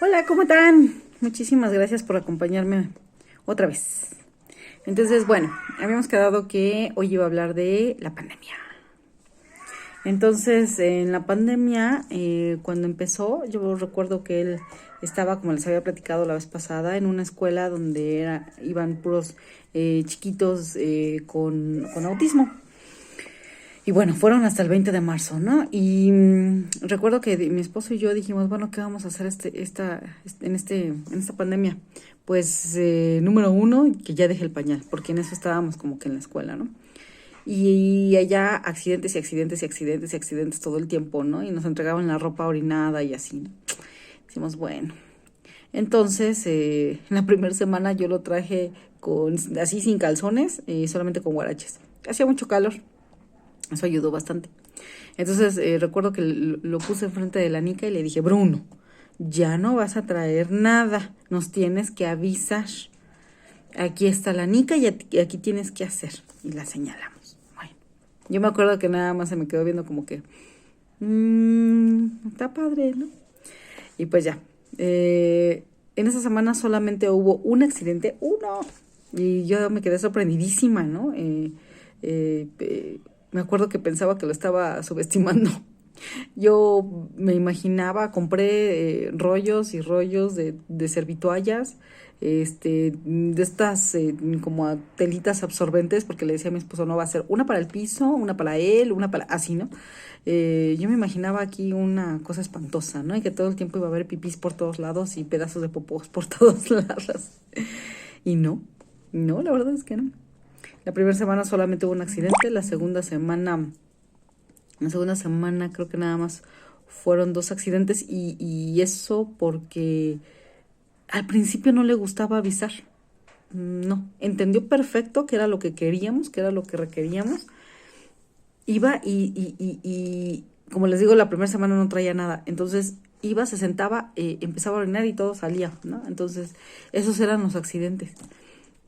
Hola, ¿cómo están? Muchísimas gracias por acompañarme otra vez. Entonces, bueno, habíamos quedado que hoy iba a hablar de la pandemia. Entonces, en la pandemia, cuando empezó, yo recuerdo que él estaba, como les había platicado la vez pasada, en una escuela donde iban puros chiquitos con autismo. Y bueno, fueron hasta el 20 de marzo, ¿no? Y recuerdo que mi esposo y yo dijimos, bueno, ¿qué vamos a hacer en esta pandemia? Pues, número uno, que ya deje el pañal, porque en eso estábamos como que en la escuela, ¿no? Y allá accidentes y accidentes y accidentes y accidentes todo el tiempo, ¿no? Y nos entregaban la ropa orinada y así, ¿no? Decimos, bueno. Entonces, en la primera semana yo lo traje así sin calzones, solamente con guaraches. Hacía mucho calor. Eso ayudó bastante. Entonces recuerdo que lo puse enfrente de la Nica y le dije, Bruno, ya no vas a traer nada, nos tienes que avisar. Aquí está la Nica y aquí tienes que hacer. Y la señalamos. Bueno, yo me acuerdo que nada más se me quedó viendo como que, está padre, ¿no? Y pues ya. En esa semana solamente hubo un accidente, uno. Y yo me quedé sorprendidísima, ¿no? Me acuerdo que pensaba que lo estaba subestimando. Yo me imaginaba, compré rollos y rollos de servitoallas, de estas como telitas absorbentes, porque le decía a mi esposo, no va a ser una para el piso, una para él, una para... así, ¿no? Yo me imaginaba aquí una cosa espantosa, ¿no? Y que todo el tiempo iba a haber pipís por todos lados y pedazos de popós por todos lados. Y no, la verdad es que no. La primera semana solamente hubo un accidente, la segunda semana creo que nada más fueron 2 accidentes y eso porque al principio no le gustaba avisar. No, entendió perfecto que era lo que queríamos, que era lo que requeríamos. Iba y como les digo, la primera semana no traía nada. Entonces iba, se sentaba, empezaba a orinar y todo salía, ¿no? Entonces esos eran los accidentes.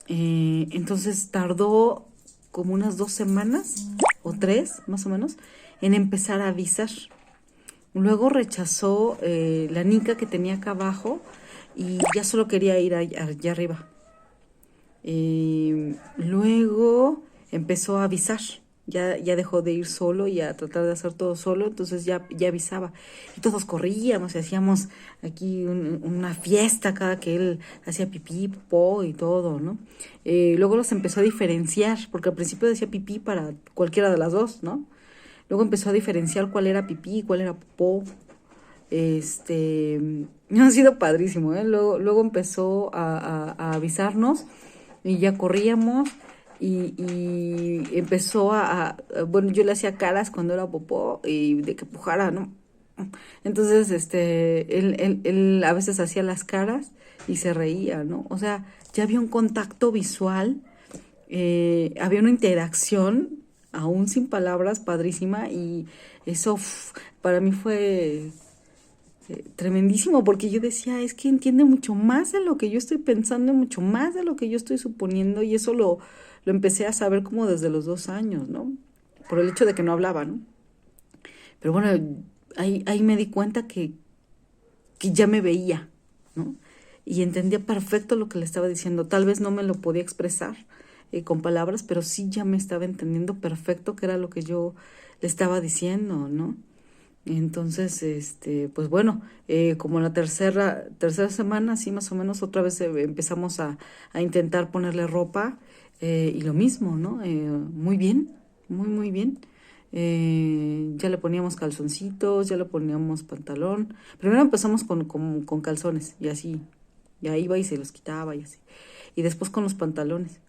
Entonces tardó como unas 2 semanas o 3 más o menos en empezar a avisar. Luego rechazó la Nica que tenía acá abajo y ya solo quería ir allá arriba. Luego empezó a avisar. Ya dejó de ir solo y a tratar de hacer todo solo, entonces ya avisaba. Y todos corríamos y hacíamos aquí una fiesta cada que él hacía pipí, popó y todo, ¿no? Luego los empezó a diferenciar, porque al principio decía pipí para cualquiera de las dos, ¿no? Luego empezó a diferenciar cuál era pipí y cuál era popó. Ha sido padrísimo, ¿eh? Luego empezó a avisarnos y ya corríamos y empezó bueno, yo le hacía caras cuando era popó y de que pujara, ¿no? Entonces, él a veces hacía las caras y se reía, ¿no? O sea, ya había un contacto visual, había una interacción, aún sin palabras, padrísima, y eso para mí fue tremendísimo, porque yo decía, es que entiende mucho más de lo que yo estoy pensando, mucho más de lo que yo estoy suponiendo, y eso lo empecé a saber como desde los 2 años, ¿no? Por el hecho de que no hablaba, ¿no? Pero bueno, ahí me di cuenta que ya me veía, ¿no? Y entendía perfecto lo que le estaba diciendo. Tal vez no me lo podía expresar con palabras, pero sí ya me estaba entendiendo perfecto qué era lo que yo le estaba diciendo, ¿no? Entonces, pues bueno, como la tercera semana, así más o menos, otra vez empezamos a intentar ponerle ropa y lo mismo, ¿no? Muy bien, muy bien. Ya le poníamos calzoncitos, ya le poníamos pantalón. Primero empezamos con calzones y así, ya iba y se los quitaba y así. Y después con los pantalones.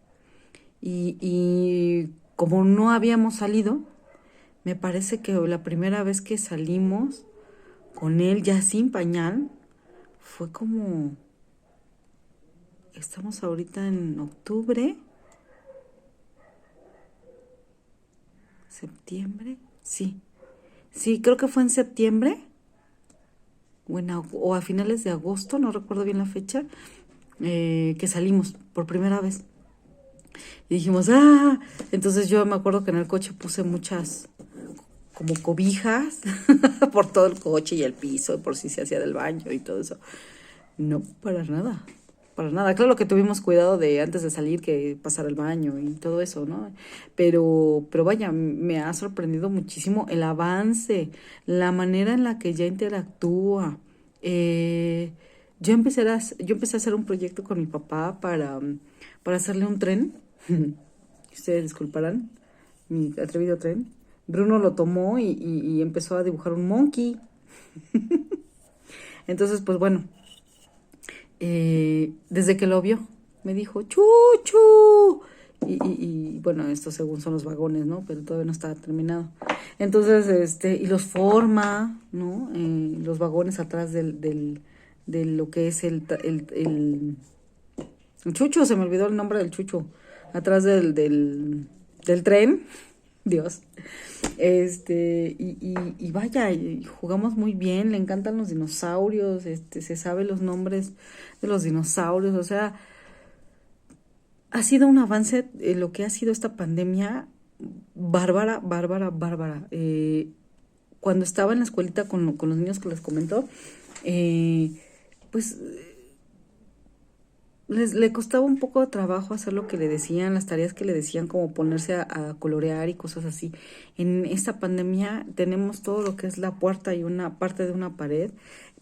Y como no habíamos salido, me parece que la primera vez que salimos con él ya sin pañal fue como, estamos ahorita en octubre, septiembre, sí, creo que fue en septiembre o a finales de agosto, no recuerdo bien la fecha, que salimos por primera vez. Y dijimos, entonces yo me acuerdo que en el coche puse muchas como cobijas por todo el coche y el piso, por si se hacía del baño y todo eso. No, para nada. Para nada. Claro que tuvimos cuidado de antes de salir que pasar al baño y todo eso, ¿no? Pero vaya, me ha sorprendido muchísimo el avance, la manera en la que ya interactúa. Yo empecé a hacer un proyecto con mi papá para hacerle un tren. Ustedes disculparán, mi atrevido tren. Bruno lo tomó y empezó a dibujar un monkey. Entonces, pues bueno, desde que lo vio, me dijo, chuchu. Bueno, estos según son los vagones, ¿no? Pero todavía no está terminado. Entonces, y los forma, ¿no? Los vagones atrás de lo que es el chucho, se me olvidó el nombre del chucho. Atrás del tren. Dios. Y vaya, y jugamos muy bien, le encantan los dinosaurios, se sabe los nombres de los dinosaurios, o sea, ha sido un avance lo que ha sido esta pandemia bárbara, bárbara, bárbara. Cuando estaba en la escuelita con los niños que les comento, pues le costaba un poco de trabajo hacer lo que le decían, las tareas que le decían, como ponerse a colorear y cosas así. En esta pandemia tenemos todo lo que es la puerta y una parte de una pared,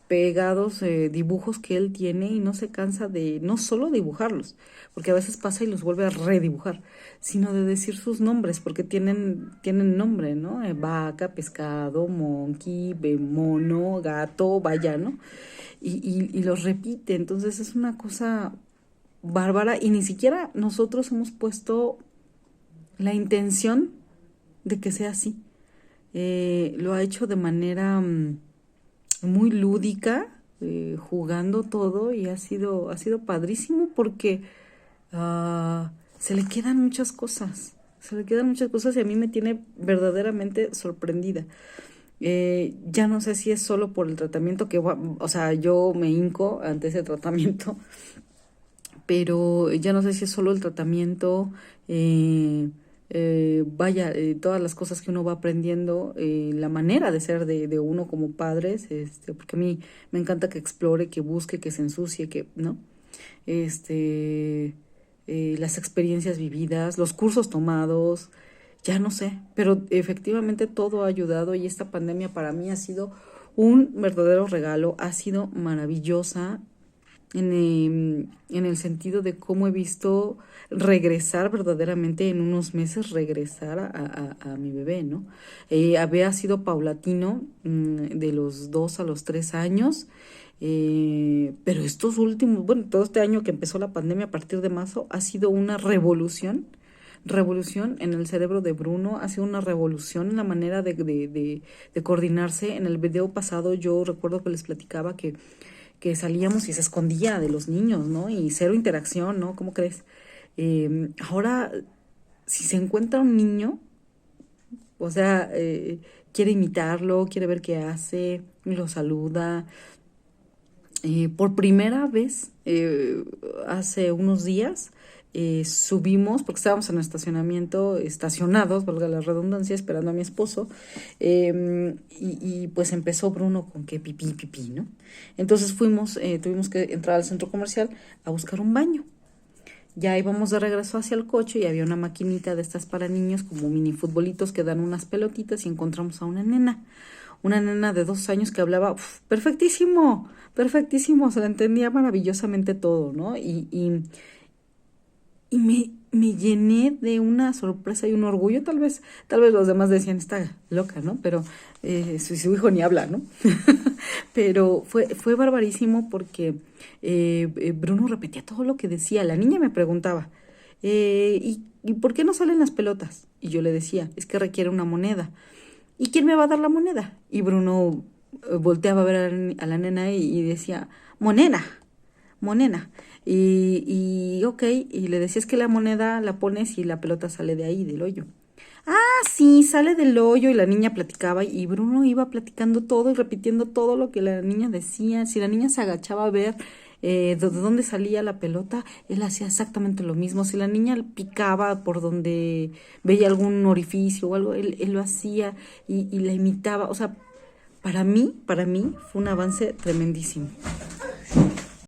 pegados dibujos que él tiene y no se cansa de no solo dibujarlos, porque a veces pasa y los vuelve a redibujar, sino de decir sus nombres, porque tienen nombre, ¿no? Vaca, pescado, monkey, mono, gato, vaya, ¿no? Y los repite, entonces es una cosa bárbara y ni siquiera nosotros hemos puesto la intención de que sea así. Lo ha hecho de manera muy lúdica, jugando todo y ha sido padrísimo porque se le quedan muchas cosas. Se le quedan muchas cosas y a mí me tiene verdaderamente sorprendida. Ya no sé si es solo por el tratamiento o sea, yo me hinco ante ese tratamiento, pero ya no sé si es solo el tratamiento, vaya, todas las cosas que uno va aprendiendo, la manera de ser de uno como padres, porque a mí me encanta que explore, que busque, que se ensucie, que, ¿no? Las experiencias vividas, los cursos tomados, ya no sé, pero efectivamente todo ha ayudado y esta pandemia para mí ha sido un verdadero regalo, ha sido maravillosa en el sentido de cómo he visto regresar verdaderamente en unos meses, regresar a mi bebé, ¿no? Había sido paulatino de los 2 a los 3 años, pero estos últimos, bueno, todo este año que empezó la pandemia a partir de marzo, ha sido una revolución en el cerebro de Bruno, ha sido una revolución en la manera de coordinarse. En el video pasado yo recuerdo que les platicaba que salíamos y se escondía de los niños, ¿no? Y cero interacción, ¿no? ¿Cómo crees? Ahora, si se encuentra un niño, o sea, quiere imitarlo, quiere ver qué hace, lo saluda. Por primera vez, hace unos días, subimos, porque estábamos en el estacionamiento, estacionados, valga la redundancia, esperando a mi esposo, y pues empezó Bruno con que pipí, pipí, ¿no? Entonces tuvimos que entrar al centro comercial a buscar un baño. Ya íbamos de regreso hacia el coche y había una maquinita de estas para niños, como mini futbolitos que dan unas pelotitas, y encontramos a una nena de 2 años que hablaba perfectísimo, perfectísimo, se le entendía maravillosamente todo, ¿no? Y me llené de una sorpresa y un orgullo. Tal vez los demás decían, está loca, ¿no? Pero su hijo ni habla, ¿no? Pero fue barbarísimo porque Bruno repetía todo lo que decía. La niña me preguntaba, ¿y por qué no salen las pelotas? Y yo le decía, es que requiere una moneda. ¿Y quién me va a dar la moneda? Y Bruno volteaba a ver a la nena y decía, monena, monena. Ok, y le decía, es que la moneda la pones y la pelota sale de ahí, del hoyo. Ah, sí, sale del hoyo, y la niña platicaba y Bruno iba platicando todo y repitiendo todo lo que la niña decía. Si la niña se agachaba a ver de dónde salía la pelota, él hacía exactamente lo mismo. Si la niña picaba por donde veía algún orificio o algo, él lo hacía y la imitaba. O sea, para mí fue un avance tremendísimo.